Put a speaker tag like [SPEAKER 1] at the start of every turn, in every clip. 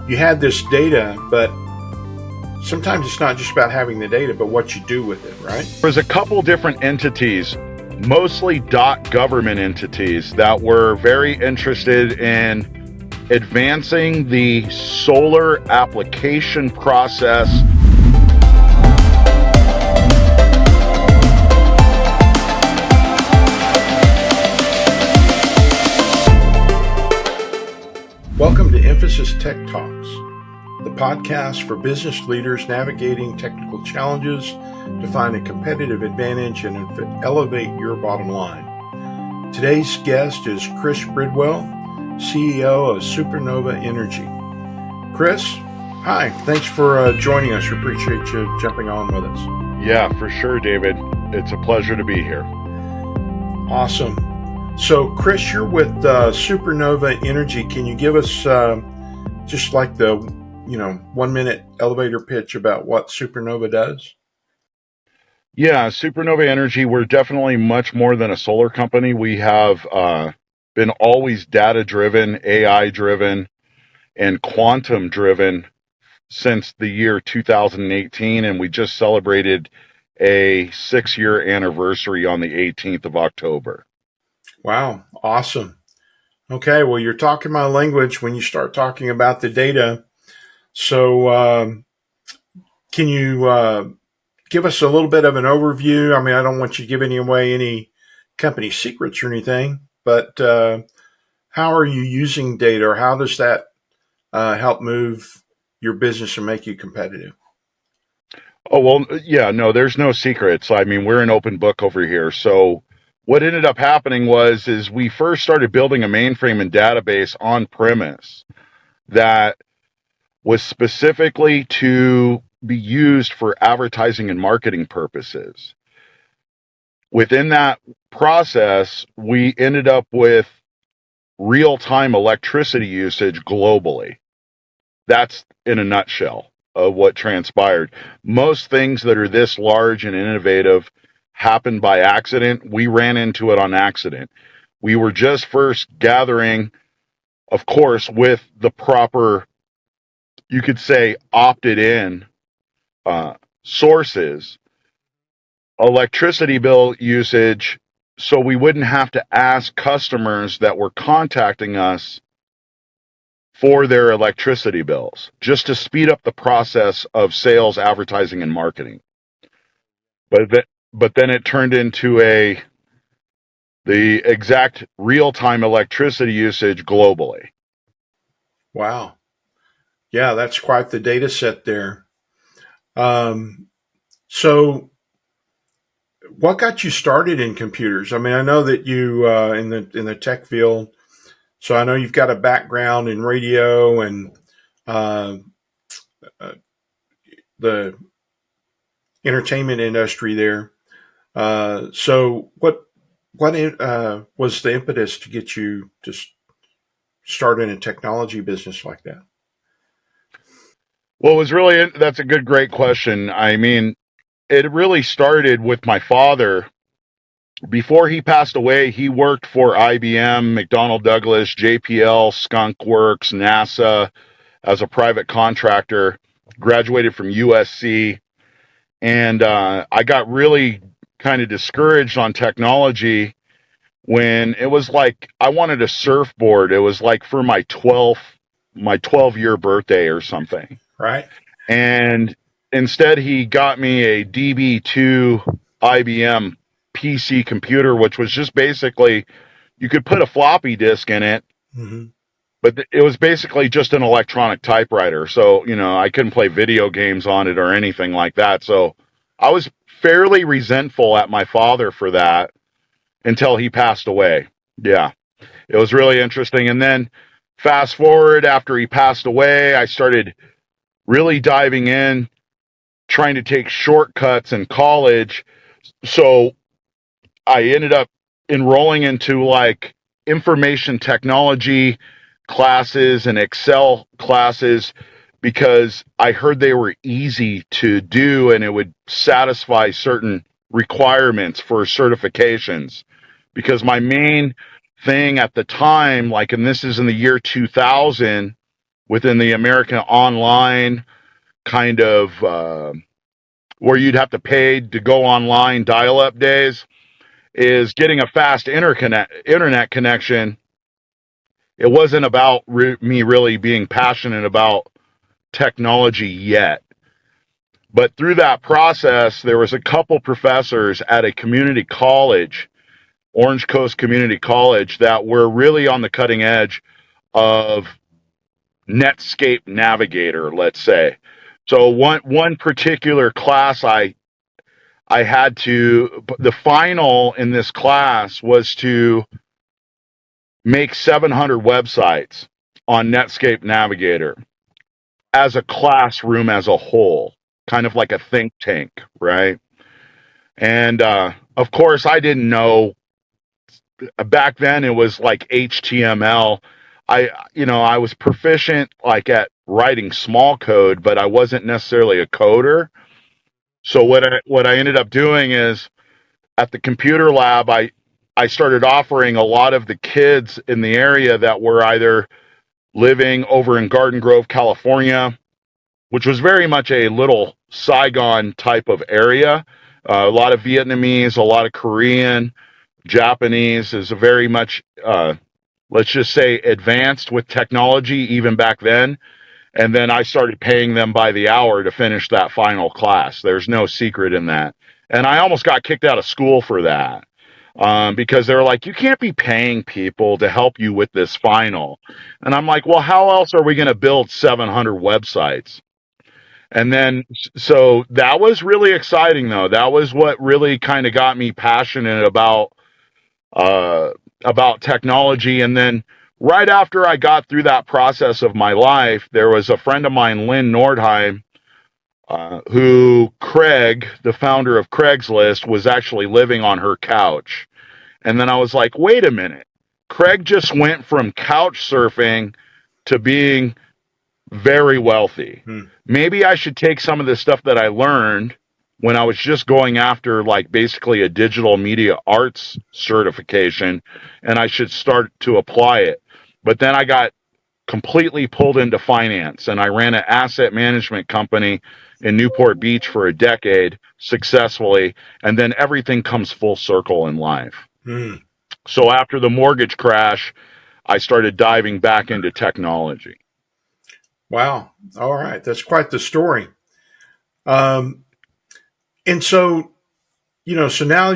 [SPEAKER 1] you had this data, but sometimes it's not just about having the data, but what you do with it, right?
[SPEAKER 2] There's a couple different entities, mostly government entities, that were very interested in advancing the solar application process.
[SPEAKER 1] Welcome to Emphasis Tech Talks, the podcast for business leaders navigating technical challenges to find a competitive advantage and elevate your bottom line. Today's guest is Chris Bridwell, CEO of Supernova Energy. Chris, hi, thanks for joining us. We appreciate you jumping on with us.
[SPEAKER 2] Yeah, for sure, David. It's a pleasure to be here.
[SPEAKER 1] Awesome. So, Chris, you're with Supernova Energy. Can you give us just like the 1 minute elevator pitch about what Supernova does?
[SPEAKER 2] Yeah, Supernova Energy, we're definitely much more than a solar company. We have been always data-driven, AI-driven, and quantum-driven since the year 2018, and we just celebrated a 6-year anniversary on the 18th of October.
[SPEAKER 1] Wow, awesome. Okay, well, you're talking my language when you start talking about the data. So can you give us a little bit of an overview? I mean, I don't want you giving away any company secrets or anything, but how are you using data, or how does that help move your business and make you competitive?
[SPEAKER 2] Oh, well, yeah, no, there's no secrets. I mean, we're an open book over here. So what ended up happening is we first started building a mainframe and database on premise that was specifically to be used for advertising and marketing purposes. Within that process, we ended up with real-time electricity usage globally. That's in a nutshell of what transpired. Most things that are this large and innovative happen by accident. We ran into it on accident. We were just first gathering, of course, with the proper, you could say, opted in sources, electricity bill usage, so we wouldn't have to ask customers that were contacting us for their electricity bills, just to speed up the process of sales, advertising, and marketing. But then it turned into the exact real-time electricity usage globally.
[SPEAKER 1] Wow. Yeah, that's quite the data set there. So what got you started in computers? I mean, I know that you in the tech field, so I know you've got a background in radio and the entertainment industry there. So what was the impetus to get you to start in a technology business like that?
[SPEAKER 2] Well, that's a great question. I mean, it really started with my father. Before he passed away, he worked for IBM, McDonnell Douglas, JPL, Skunk Works, NASA as a private contractor, graduated from USC. And I got really kind of discouraged on technology when it was like I wanted a surfboard. It was like for my 12-year birthday or something.
[SPEAKER 1] Right.
[SPEAKER 2] And instead, he got me a DB2 IBM PC computer, which was just basically, you could put a floppy disk in it, but it was basically just an electronic typewriter. So, I couldn't play video games on it or anything like that. So I was fairly resentful at my father for that until he passed away. Yeah, it was really interesting. And then fast forward, after he passed away, I started really diving in, trying to take shortcuts in college. So I ended up enrolling into like information technology classes and Excel classes because I heard they were easy to do and it would satisfy certain requirements for certifications. Because my main thing at the time, and this is in the year 2000, within the American Online kind of where you'd have to pay to go online dial-up days, is getting a fast internet connection. It wasn't about me really being passionate about technology yet. But through that process, there was a couple professors at a community college, Orange Coast Community College, that were really on the cutting edge of Netscape Navigator, let's say. So one particular class I had to, the final in this class was to make 700 websites on Netscape Navigator as a classroom as a whole, kind of like a think tank, right? And of course, I didn't know back then. It was like HTML. I was proficient like at writing small code, but I wasn't necessarily a coder. So what I ended up doing is at the computer lab, I started offering a lot of the kids in the area that were either living over in Garden Grove, California, which was very much a little Saigon type of area. A lot of Vietnamese, a lot of Korean, Japanese is a very much, let's just say, advanced with technology even back then. And then I started paying them by the hour to finish that final class. There's no secret in that. And I almost got kicked out of school for that because they were like, you can't be paying people to help you with this final. And I'm like, well, how else are we going to build 700 websites? And then, so that was really exciting, though. That was what really kind of got me passionate uh, about technology. And then, right after I got through that process of my life, there was a friend of mine, Lynn Nordheim, who Craig, the founder of Craigslist, was actually living on her couch. And then I was like, wait a minute. Craig just went from couch surfing to being very wealthy. Maybe I should take some of the stuff that I learned when I was just going after like basically a digital media arts certification, and I should start to apply it. But then I got completely pulled into finance, and I ran an asset management company in Newport Beach for a decade successfully, and then everything comes full circle in life. So after the mortgage crash, I started diving back into technology.
[SPEAKER 1] Wow. All right. That's quite the story. Um, and so, so now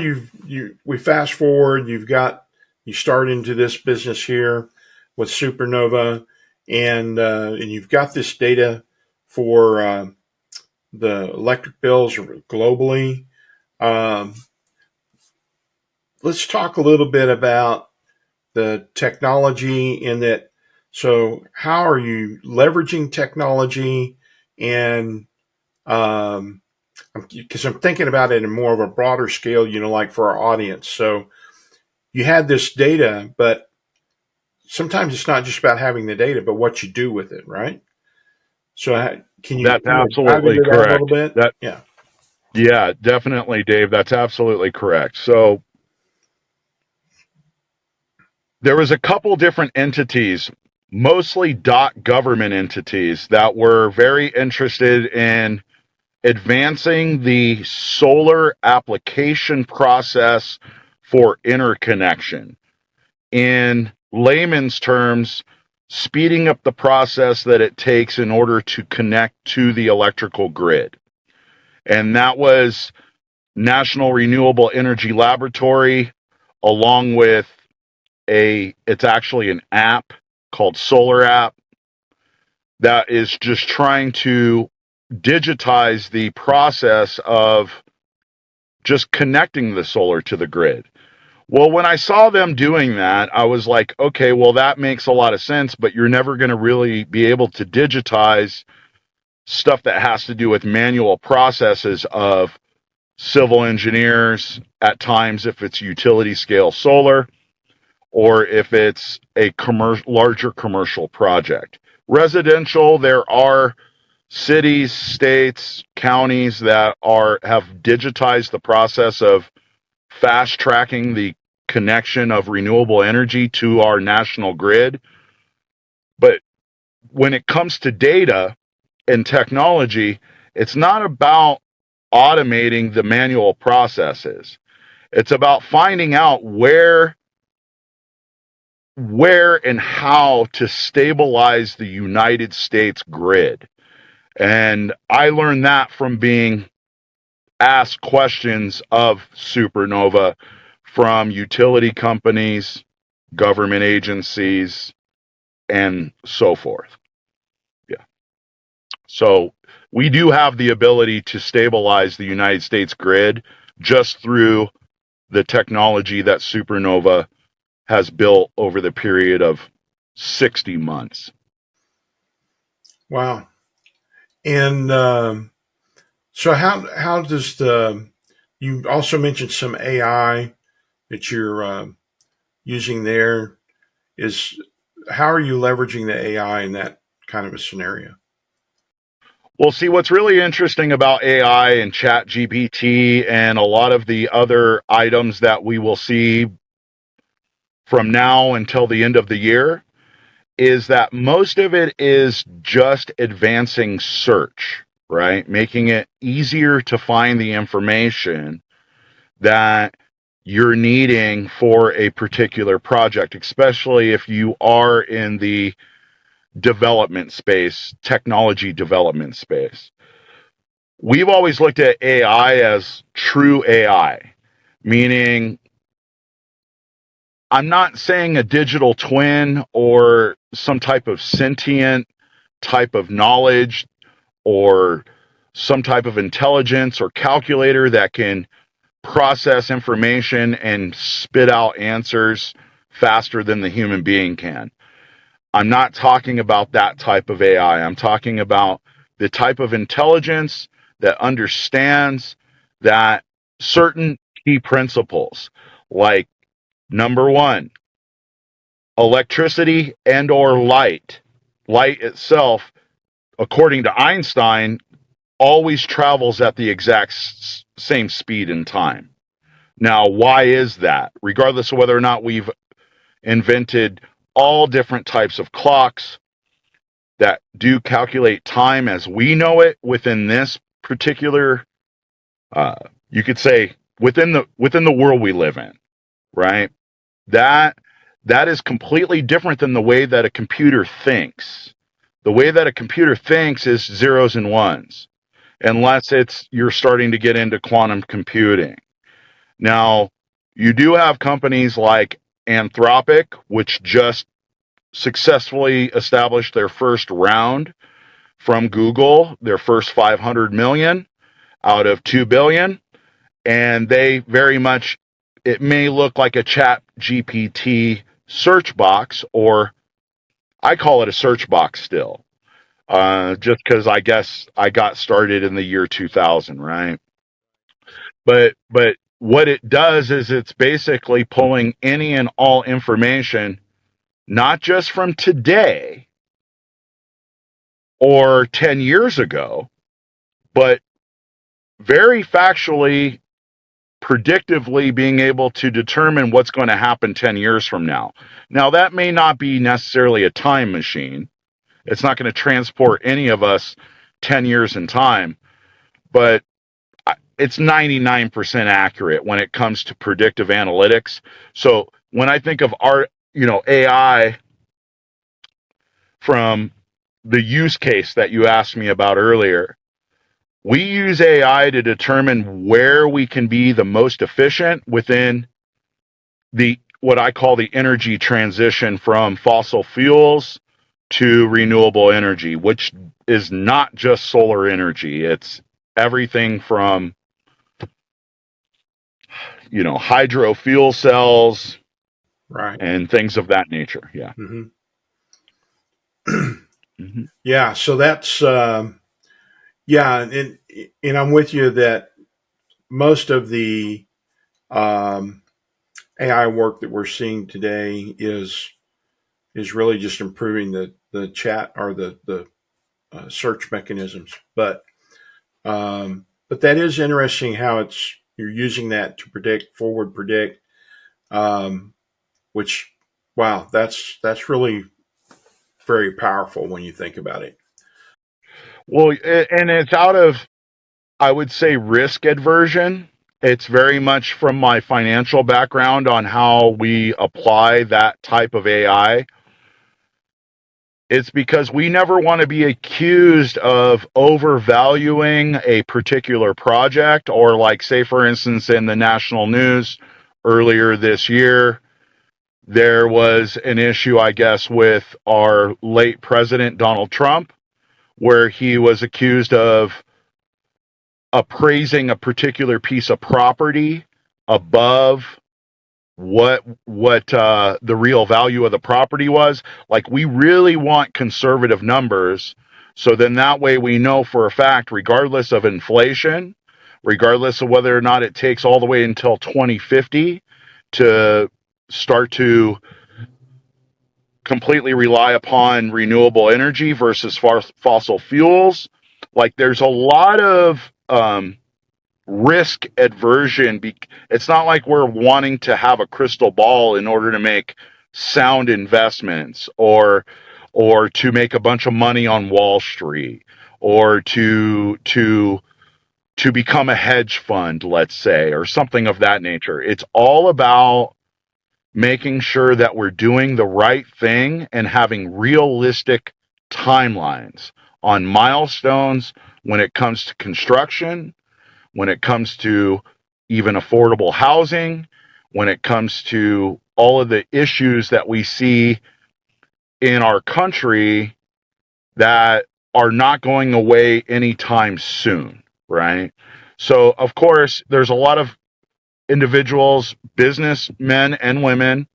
[SPEAKER 1] we fast forward, you start into this business here with Supernova, and you've got this data for the electric bills globally. Um, let's talk a little bit about the technology in that. So, how are you leveraging technology, and because I'm thinking about it in more of a broader scale, like for our audience. So, you had this data, but sometimes it's not just about having the data, but what you do with it, right? So, can you
[SPEAKER 2] That's
[SPEAKER 1] dive
[SPEAKER 2] absolutely
[SPEAKER 1] into that a little
[SPEAKER 2] correct.
[SPEAKER 1] bit?
[SPEAKER 2] That
[SPEAKER 1] Yeah.
[SPEAKER 2] Yeah, definitely, Dave. That's absolutely correct. So there was a couple different entities, mostly government entities, that were very interested in advancing the solar application process for interconnection. In layman's terms, speeding up the process that it takes in order to connect to the electrical grid. And that was National Renewable Energy Laboratory, along with it's actually an app called Solar App that is just trying to digitize the process of just connecting the solar to the grid. Well, when I saw them doing that, I was like, okay, well, that makes a lot of sense, but you're never going to really be able to digitize stuff that has to do with manual processes of civil engineers at times, if it's utility scale solar or if it's a larger commercial project. Residential, there are cities, states, counties that have digitized the process of fast tracking the connection of renewable energy to our national grid. But when it comes to data and technology, it's not about automating the manual processes. It's about finding out where and how to stabilize the United States grid. And I learned that from being asked questions of Supernova from utility companies, government agencies, and so forth. Yeah. So we do have the ability to stabilize the United States grid just through the technology that Supernova has built over the period of 60 months.
[SPEAKER 1] Wow. And so how does the you also mentioned some AI that you're using there is how are you leveraging the AI in that kind of a scenario?
[SPEAKER 2] Well, see, what's really interesting about AI and Chat GPT and a lot of the other items that we will see from now until the end of the year is that most of it is just advancing search, right? Making it easier to find the information that you're needing for a particular project, especially if you are in the development space, technology development space. We've always looked at AI as true AI, meaning I'm not saying a digital twin or some type of sentient type of knowledge or some type of intelligence or calculator that can process information and spit out answers faster than the human being can. I'm not talking about that type of AI. I'm talking about the type of intelligence that understands that certain key principles, like number one, electricity and or light. Light itself, according to Einstein, always travels at the exact same speed and time. Now, why is that? Regardless of whether or not we've invented all different types of clocks that do calculate time as we know it within this particular, uh, you could say within the world we live in, right? That that is completely different than the way that a computer thinks. The way that a computer thinks is zeros and ones, unless it's you're starting to get into quantum computing. Now, you do have companies like Anthropic, which just successfully established their first round from Google, their first 500 million out of 2 billion. And they very much, it may look like a Chat GPT search box, or I call it a search box still, just because I guess I got started in the year 2000, right? But what it does is it's basically pulling any and all information, not just from today or 10 years ago, but very factually, predictively being able to determine what's going to happen 10 years from now. Now, that may not be necessarily a time machine. It's not going to transport any of us 10 years in time, but it's 99% accurate when it comes to predictive analytics. So when I think of AI from the use case that you asked me about earlier, we use AI to determine where we can be the most efficient within the what I call the energy transition from fossil fuels to renewable energy, which is not just solar energy. It's everything from, hydro fuel cells
[SPEAKER 1] Right.
[SPEAKER 2] and things of that nature. Yeah.
[SPEAKER 1] Hmm.
[SPEAKER 2] Hmm.
[SPEAKER 1] Yeah. So that's yeah, and I'm with you that most of the um, AI work that we're seeing today is really just improving the chat or the search mechanisms. But that is interesting how it's you're using that to forward predict, um, which wow, that's really very powerful when you think about it.
[SPEAKER 2] Well, and it's out of, I would say, risk aversion. It's very much from my financial background on how we apply that type of AI. It's because we never want to be accused of overvaluing a particular project, or, like, say, for instance, in the national news earlier this year, there was an issue, I guess, with our late president, Donald Trump, where he was accused of appraising a particular piece of property above what the real value of the property was. Like, we really want conservative numbers, so then that way we know for a fact, regardless of inflation, regardless of whether or not it takes all the way until 2050 to start to completely rely upon renewable energy versus fossil fuels. Like, there's a lot of risk aversion. It's not like we're wanting to have a crystal ball in order to make sound investments, or to make a bunch of money on Wall Street, or to become a hedge fund, let's say, or something of that nature. It's all about making sure that we're doing the right thing and having realistic timelines on milestones when it comes to construction, when it comes to even affordable housing, when it comes to all of the issues that we see in our country that are not going away anytime soon, right? So, of course, there's a lot of individuals, businessmen and women,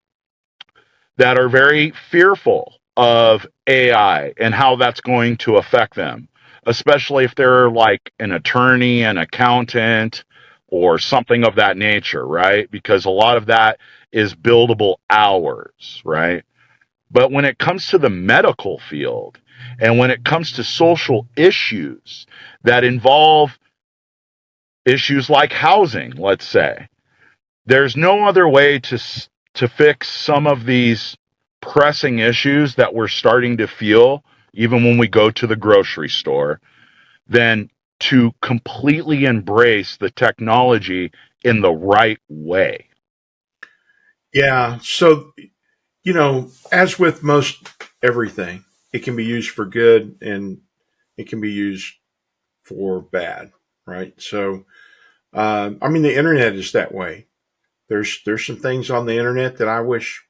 [SPEAKER 2] that are very fearful of AI and how that's going to affect them, especially if they're like an attorney, an accountant, or something of that nature, right? Because a lot of that is billable hours, right? But when it comes to the medical field, and when it comes to social issues that involve issues like housing, let's say, there's no other way to fix some of these pressing issues that we're starting to feel, even when we go to the grocery store, than to completely embrace the technology in the right way.
[SPEAKER 1] Yeah. So, as with most everything, it can be used for good and it can be used for bad, right? So, I mean, the internet is that way. There's some things on the internet that I wish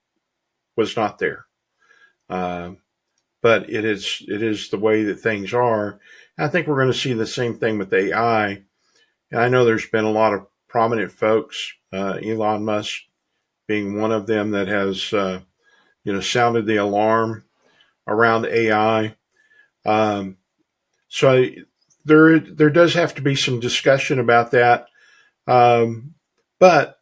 [SPEAKER 1] was not there, uh, but it is the way that things are. And I think we're going to see the same thing with AI. And I know there's been a lot of prominent folks, Elon Musk being one of them, that has sounded the alarm around AI. Um, so there does have to be some discussion about that. But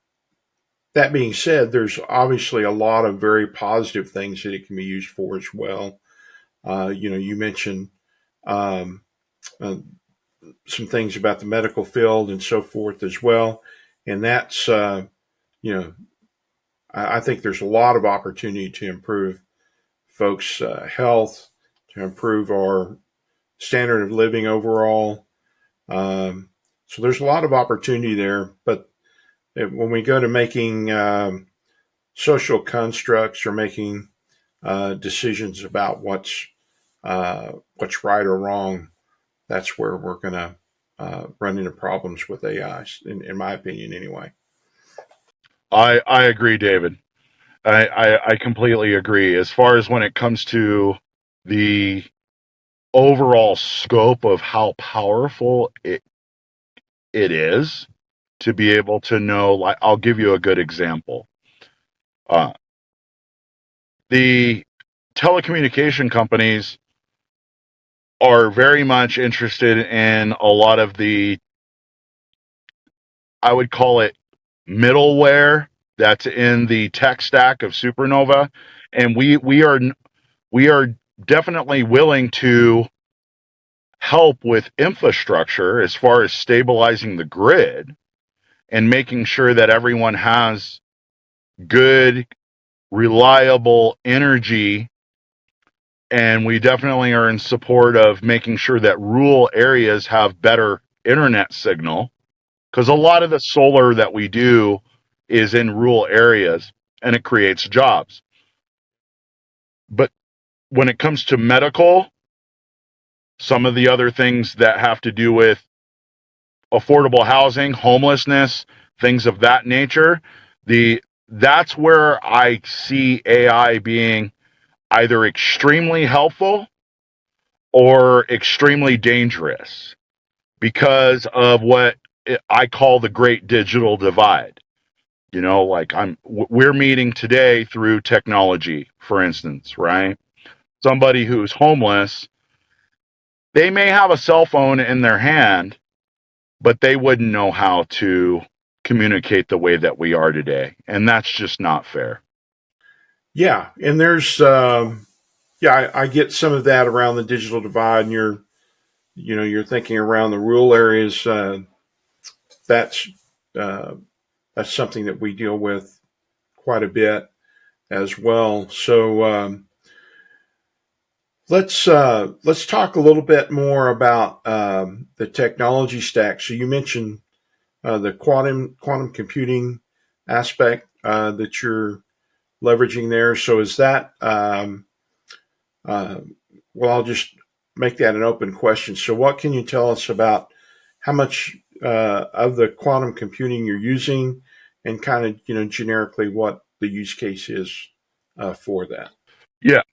[SPEAKER 1] that being said, there's obviously a lot of very positive things that it can be used for as well. You mentioned um, uh, some things about the medical field and so forth as well, and that's you know I think there's a lot of opportunity to improve folks' health, to improve our standard of living overall. Um, so there's a lot of opportunity there, but when we go to making social constructs or making decisions about what's right or wrong, that's where we're going to run into problems with AI, in my opinion, anyway.
[SPEAKER 2] I agree, David. I completely agree. As far as when it comes to the overall scope of how powerful it is to be able to know, like, I'll give you a good example. Uh, the telecommunication companies are very much interested in a lot of the, I would call it, middleware that's in the tech stack of Supernova, and we are definitely willing to help with infrastructure as far as stabilizing the grid and making sure that everyone has good, reliable energy And we definitely are in support of making sure that rural areas have better internet signal, because a lot of the solar that we do is in rural areas and it creates jobs. But when it comes to medical, some of the other things that have to do with affordable housing, homelessness, things of that nature, the that's where I see AI being either extremely helpful or extremely dangerous because of what I call the great digital divide. You know, like we're meeting today through technology, for instance, right? Somebody who's homeless, they may have a cell phone in their hand, but they wouldn't know how to communicate the way that we are today. And that's just not fair.
[SPEAKER 1] Yeah, and there's yeah, I get some of that around the digital divide, and you're thinking around the rural areas. That's uh, that's something that we deal with quite a bit as well. So let's talk a little bit more about the technology stack. So you mentioned the quantum computing aspect that you're leveraging there. So is that uh, well? I'll just make that an open question. So what can you tell us about how much of the quantum computing you're using, and kind of generically what the use case is for that?
[SPEAKER 2] Yeah,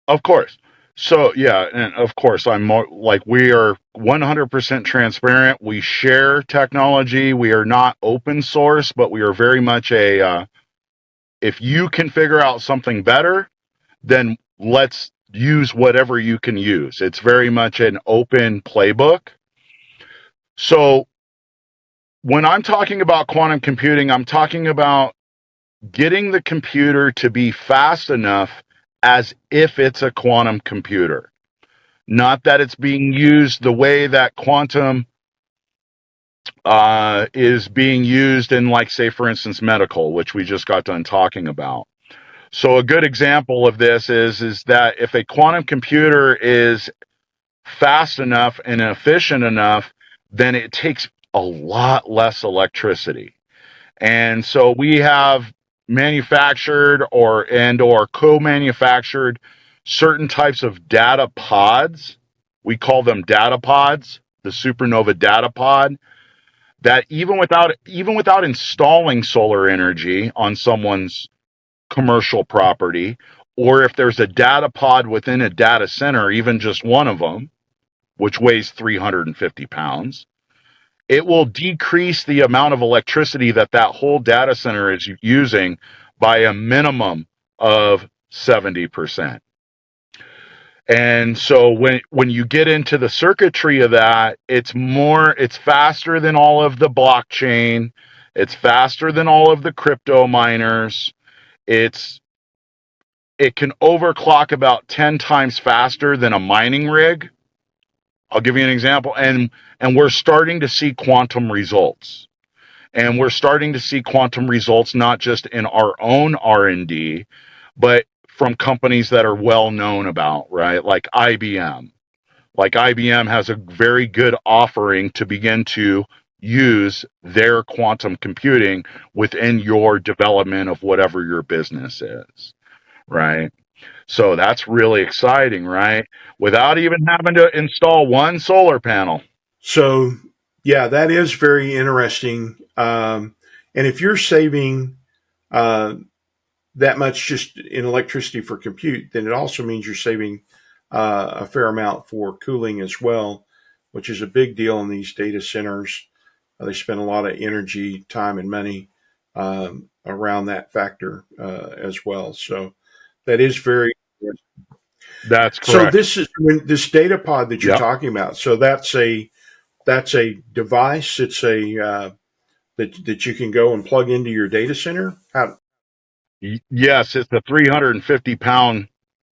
[SPEAKER 2] of course. So, yeah, and of course, I'm more like we are 100% transparent. We share technology. We are not open source, but we are very much if you can figure out something better, then let's use whatever you can use. It's very much an open playbook. So, when I'm talking about quantum computing, I'm talking about getting the computer to be fast enough as if it's a quantum computer. Not that it's being used the way that quantum is being used in, like, say, for instance, medical, which we just got done talking about. So a good example of this is that if a quantum computer is fast enough and efficient enough, then it takes a lot less electricity. And so we have manufactured or co-manufactured certain types of data pods. We call them data pods, the Supernova Data Pod, that even without installing solar energy on someone's commercial property, or if there's a data pod within a data center, even just one of them, which weighs 350 pounds, it will decrease the amount of electricity that whole data center is using by a minimum of 70%. And so when you get into the circuitry of that, it's faster than all of the blockchain, it's faster than all of the crypto miners. It's it can overclock about 10 times faster than a mining rig. I'll give you an example, and we're starting to see quantum results. And we're starting to see quantum results not just in our own R&D, but from companies that are well known about, right? Like IBM. Like IBM has a very good offering to begin to use their quantum computing within your development of whatever your business is, right? So that's really exciting, right? Without even having to install one solar panel.
[SPEAKER 1] So, yeah, that is very interesting. And if you're saving uh, that much just in electricity for compute, then it also means you're saving a fair amount for cooling as well, which is a big deal in these data centers. They spend a lot of energy, time, and money around that factor as well. So that is very.
[SPEAKER 2] That's
[SPEAKER 1] So
[SPEAKER 2] correct.
[SPEAKER 1] this is when this data pod that you're
[SPEAKER 2] Yep.
[SPEAKER 1] talking about. So that's a device. It's a that you can go and plug into your data center. How?
[SPEAKER 2] Yes, it's a 350-pound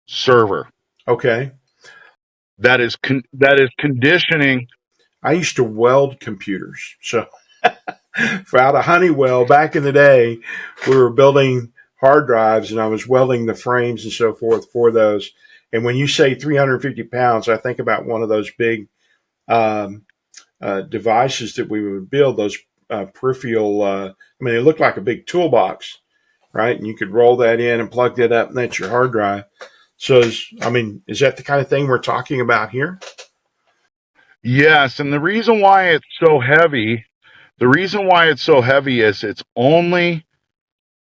[SPEAKER 2] server
[SPEAKER 1] Okay.
[SPEAKER 2] that is conditioning.
[SPEAKER 1] I used to weld computers. So for out of Honeywell back in the day, we were building hard drives, and I was welding the frames and so forth for those. And when you say 350 pounds, I think about one of those big um, devices that we would build, those peripheral, I mean, they look like a big toolbox, right? And you could roll that in and plug that up, and that's your hard drive. So, I mean, is that the kind of thing we're talking about here?
[SPEAKER 2] Yes, and the reason why it's so heavy is it's only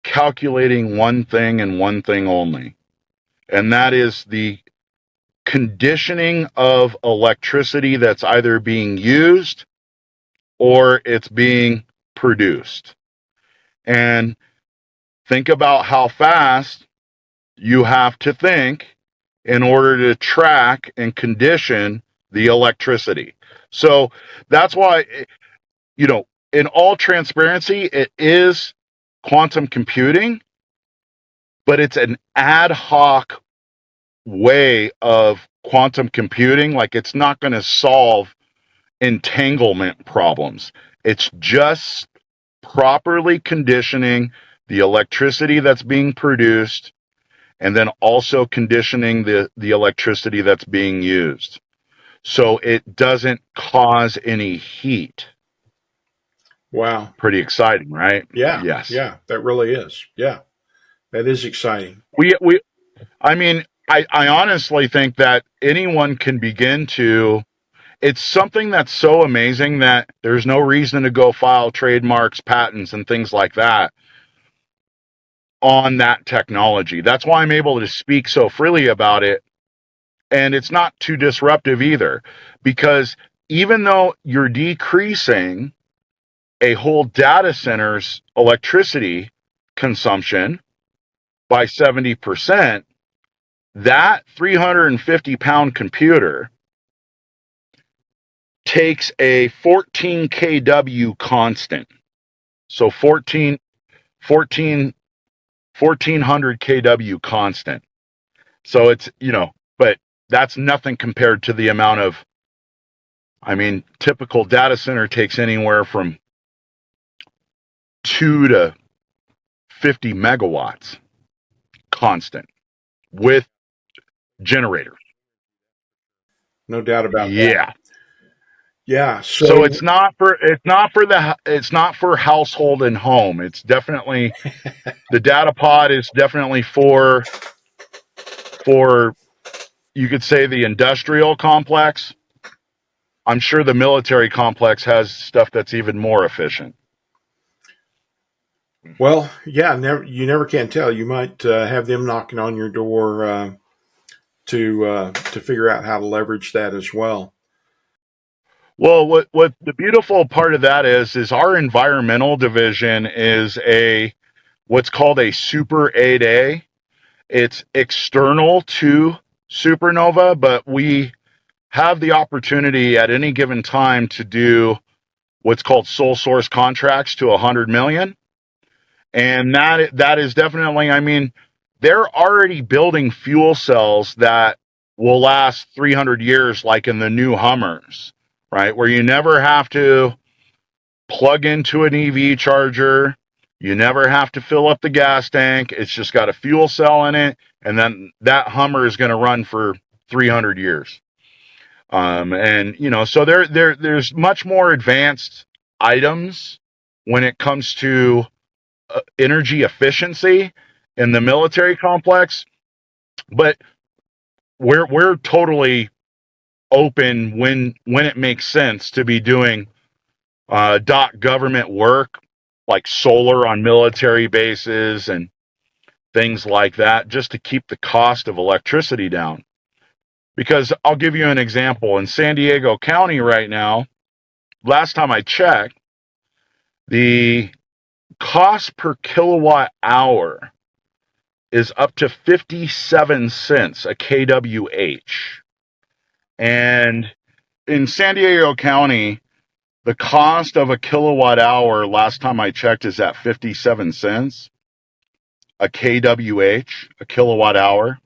[SPEAKER 2] calculating one thing and one thing only, and that is the conditioning of electricity that's either being used or it's being produced. And think about how fast you have to think in order to track and condition the electricity. So that's why, in all transparency, it is quantum computing, but it's an ad hoc way of quantum computing. Like, it's not going to solve entanglement problems. It's just properly conditioning the electricity that's being produced and then also conditioning the electricity that's being used so it doesn't cause any heat.
[SPEAKER 1] Wow.
[SPEAKER 2] Pretty exciting, right?
[SPEAKER 1] Yeah.
[SPEAKER 2] Yes.
[SPEAKER 1] Yeah. That really is. Yeah. That is exciting.
[SPEAKER 2] We I mean, I honestly think that anyone can begin to. It's something that's so amazing that there's no reason to go file trademarks, patents, and things like that on that technology. That's why I'm able to speak so freely about it. And it's not too disruptive either, because even though you're decreasing a whole data center's electricity consumption by 70%, that 350-pound computer takes a 14 kW constant. So 1400 kW constant. So it's, but that's nothing compared to the amount of, typical data center takes anywhere from 2 to 50 megawatts constant with generators.
[SPEAKER 1] No doubt about that.
[SPEAKER 2] Yeah.
[SPEAKER 1] Yeah.
[SPEAKER 2] So
[SPEAKER 1] So,
[SPEAKER 2] it's not for household and home. It's definitely, the data pod is definitely for you could say the industrial complex. I'm sure the military complex has stuff that's even more efficient.
[SPEAKER 1] well, yeah, you never can tell. You might have them knocking on your door to figure out how to leverage that as well.
[SPEAKER 2] Well, what the beautiful part of that is our environmental division is a what's called a Super 8A. It's external to Supernova, but we have the opportunity at any given time to do what's called sole source contracts to 100 million. And that is definitely, they're already building fuel cells that will last 300 years, like in the new Hummers, right? Where you never have to plug into an EV charger. You never have to fill up the gas tank. It's just got a fuel cell in it. And then that Hummer is going to run for 300 years. So there's much more advanced items when it comes to energy efficiency in the military complex, but we're totally open when it makes sense to be doing dot government work like solar on military bases and things like that, just to keep the cost of electricity down. Because I'll give you an example. In San Diego County right now, last time I checked, the cost per kilowatt hour is up to 57 cents a kWh. And in San Diego County, the cost of a kilowatt hour, last time I checked, is at 57 cents a kWh, a kilowatt hour.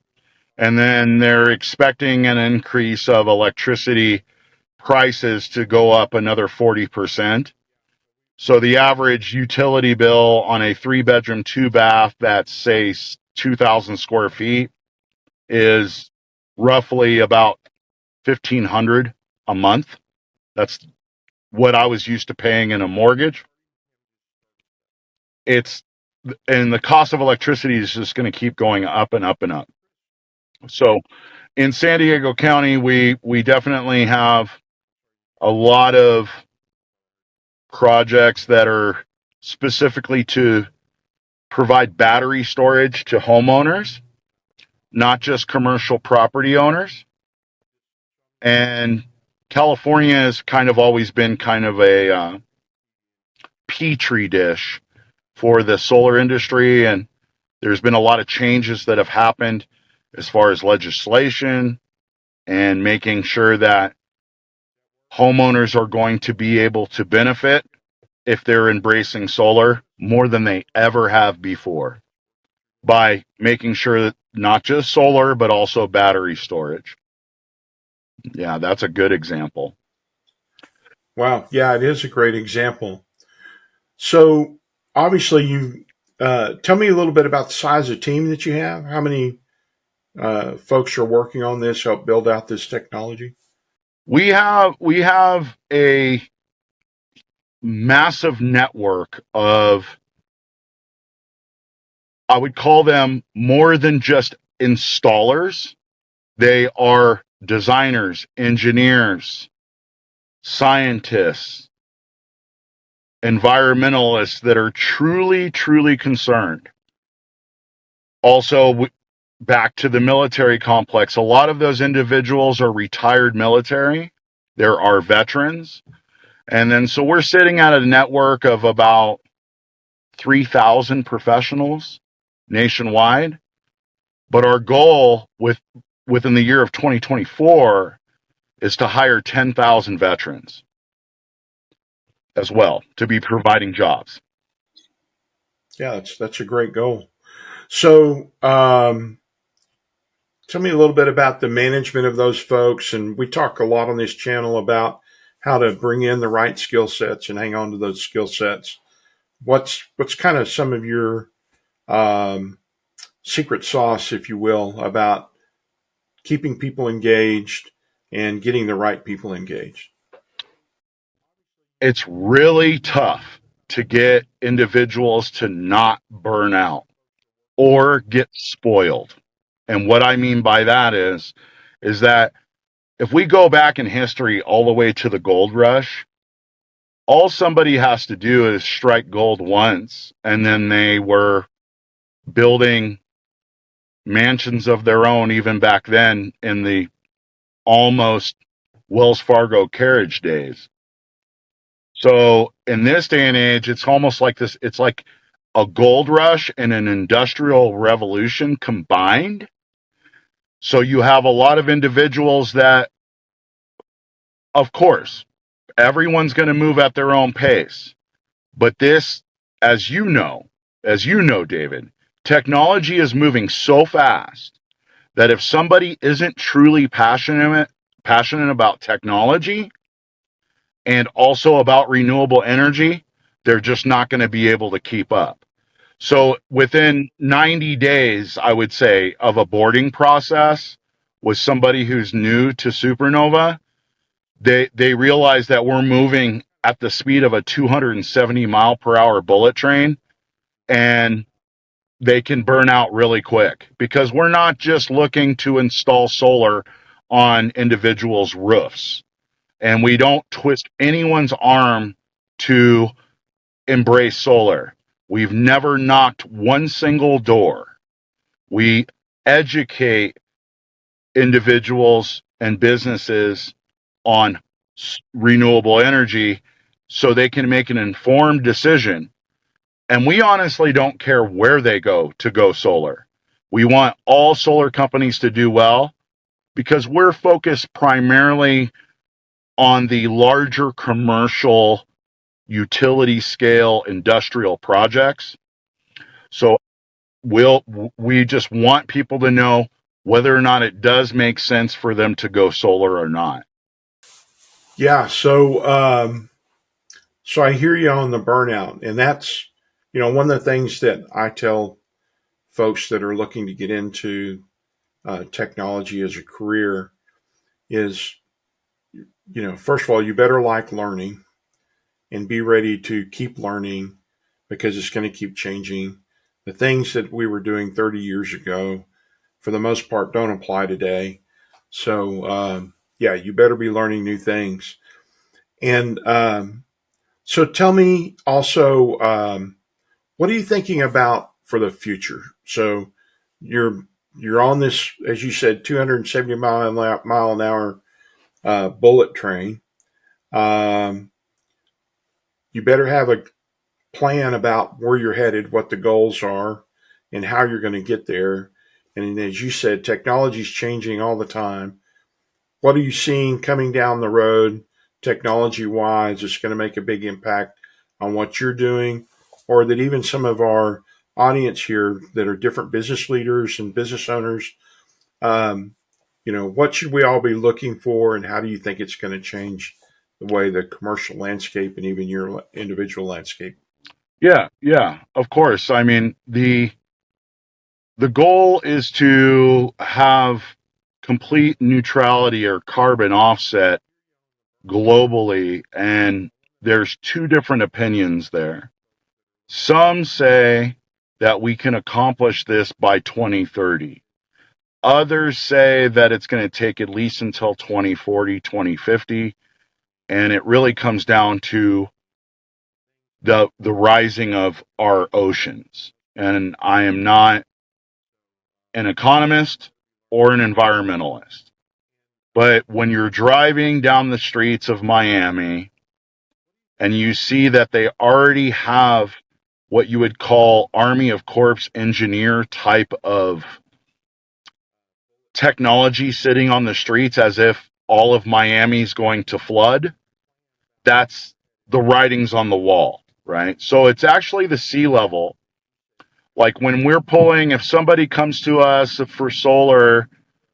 [SPEAKER 2] And then they're expecting an increase of electricity prices to go up another 40%. So the average utility bill on a 3-bedroom, 2-bath that's, say, 2,000 square feet is roughly about 1,500 a month. That's what I was used to paying in a mortgage. It's and the cost of electricity is just going to keep going up and up and up. So in San Diego County, we definitely have a lot of projects that are specifically to provide battery storage to homeowners, not just commercial property owners. And California has kind of always been kind of a petri dish for the solar industry, and there's been a lot of changes that have happened as far as legislation and making sure that homeowners are going to be able to benefit if they're embracing solar more than they ever have before by making sure that not just solar, but also battery storage. Yeah, that's a good example.
[SPEAKER 1] Wow. Yeah, it is a great example. So obviously, you tell me a little bit about the size of team that you have. How many folks are working on this, help build out this technology?
[SPEAKER 2] We have a massive network of, I would call them more than just installers. They are designers, engineers, scientists, environmentalists that are truly, truly concerned. Also, back to the military complex, a lot of those individuals are retired military. There are veterans. And then so we're sitting at a network of about 3,000 professionals nationwide. But our goal within the year of 2024 is to hire 10,000 veterans as well to be providing jobs.
[SPEAKER 1] Yeah, that's a great goal. So tell me a little bit about the management of those folks. And we talk a lot on this channel about how to bring in the right skill sets and hang on to those skill sets. What's kind of some of your um, secret sauce, if you will, about keeping people engaged and getting the right people engaged?
[SPEAKER 2] It's really tough to get individuals to not burn out or get spoiled. And what I mean by that is that if we go back in history all the way to the gold rush, all somebody has to do is strike gold once, and then they were building mansions of their own, even back then in the almost Wells Fargo carriage days. So in this day and age, it's almost like this, it's like a gold rush and an industrial revolution combined. So you have a lot of individuals that, of course, everyone's going to move at their own pace. But this, as as you know, David, technology is moving so fast that if somebody isn't truly passionate about technology and also about renewable energy, they're just not going to be able to keep up. So within 90 days, I would say, of a boarding process with somebody who's new to Supernova, they realize that we're moving at the speed of a 270-mile-per-hour bullet train, and they can burn out really quick because we're not just looking to install solar on individuals' roofs, and we don't twist anyone's arm to embrace solar. We've never knocked one single door. We educate individuals and businesses on renewable energy so they can make an informed decision. And we honestly don't care where they go to go solar. We want all solar companies to do well because we're focused primarily on the larger commercial utility scale industrial projects. So we'll we just want people to know whether or not it does make sense for them to go solar or not.
[SPEAKER 1] Yeah. So I hear you on the burnout, and that's one of the things that I tell folks that are looking to get into technology as a career is, first of all, you better like learning and be ready to keep learning because it's going to keep changing. The things that we were doing 30 years ago, for the most part, don't apply today. So, yeah, you better be learning new things. And so tell me also, what are you thinking about for the future? So you're on this, as you said, 270 mile an hour bullet train. Um, you better have a plan about where you're headed, what the goals are, and how you're going to get there. And as you said, technology is changing all the time. What are you seeing coming down the road, technology wise, that's going to make a big impact on what you're doing, or that even some of our audience here that are different business leaders and business owners, um, what should we all be looking for, and how do you think it's going to change the way the commercial landscape and even your individual landscape?
[SPEAKER 2] Yeah, of course. I mean, the goal is to have complete neutrality or carbon offset globally, and there's two different opinions there. Some say that we can accomplish this by 2030. Others say that it's going to take at least until 2040, 2050, and it really comes down to the rising of our oceans. And I am not an economist or an environmentalist, but when you're driving down the streets of Miami and you see that they already have what you would call Army of Corps engineer type of technology sitting on the streets as if all of Miami's going to flood, that's the writings on the wall, right? So it's actually the sea level. Like when we're pulling, if somebody comes to us for solar,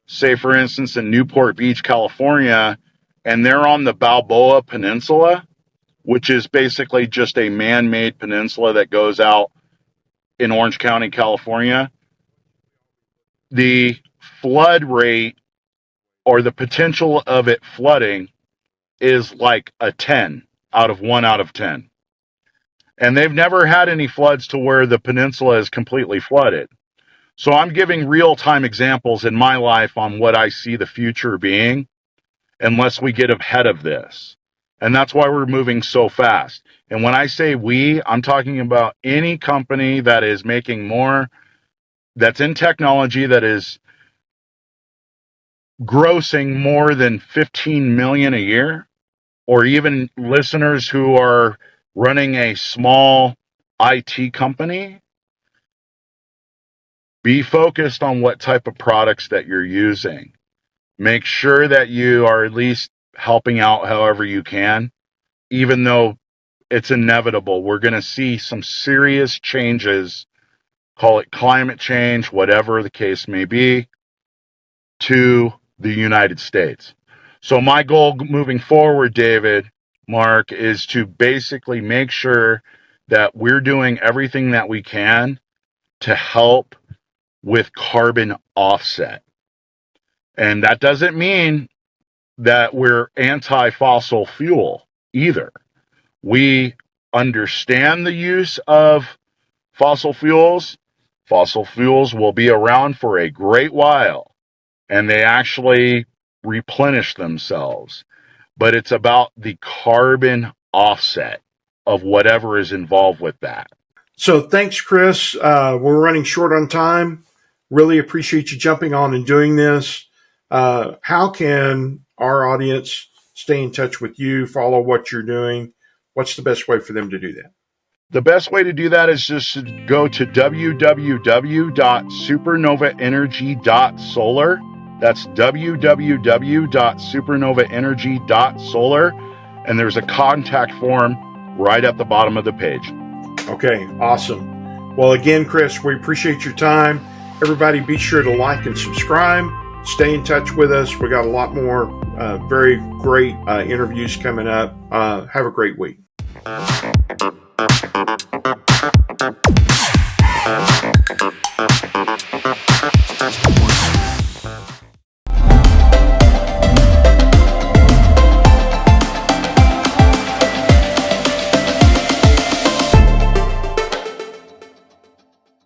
[SPEAKER 2] say for instance in Newport Beach, California, and they're on the Balboa Peninsula, which is basically just a man-made peninsula that goes out in Orange County, California, the flood rate or the potential of it flooding is like a 10 out of 1 out of 10. And they've never had any floods to where the peninsula is completely flooded. So I'm giving real-time examples in my life on what I see the future being unless we get ahead of this. And that's why we're moving so fast. And when I say we, I'm talking about any company that is making more, that's in technology, that is grossing more than 15 million a year, or even listeners who are running a small IT company. Be focused on what type of products that you're using. Make sure that you are at least helping out however you can, even though it's inevitable. We're going to see some serious changes, call it climate change, whatever the case may be, to the United States. So my goal moving forward, David, Mark, is to basically make sure that we're doing everything that we can to help with carbon offset. And that doesn't mean that we're anti-fossil fuel either. We understand the use of fossil fuels. Fossil fuels will be around for a great while, and they actually replenish themselves. But it's about the carbon offset of whatever is involved with that.
[SPEAKER 1] So thanks, Chris. We're running short on time. Really appreciate you jumping on and doing this. How can our audience stay in touch with you, follow what you're doing? What's the best way for them to do that?
[SPEAKER 2] The best way to do that is just to go to www.supernovaenergy.solar. That's www.supernovaenergy.solar. And there's a contact form right at the bottom of the page.
[SPEAKER 1] Okay, awesome. Well, again, Chris, we appreciate your time. Everybody, be sure to like and subscribe. Stay in touch with us. We got a lot more very great interviews coming up. Have a great week.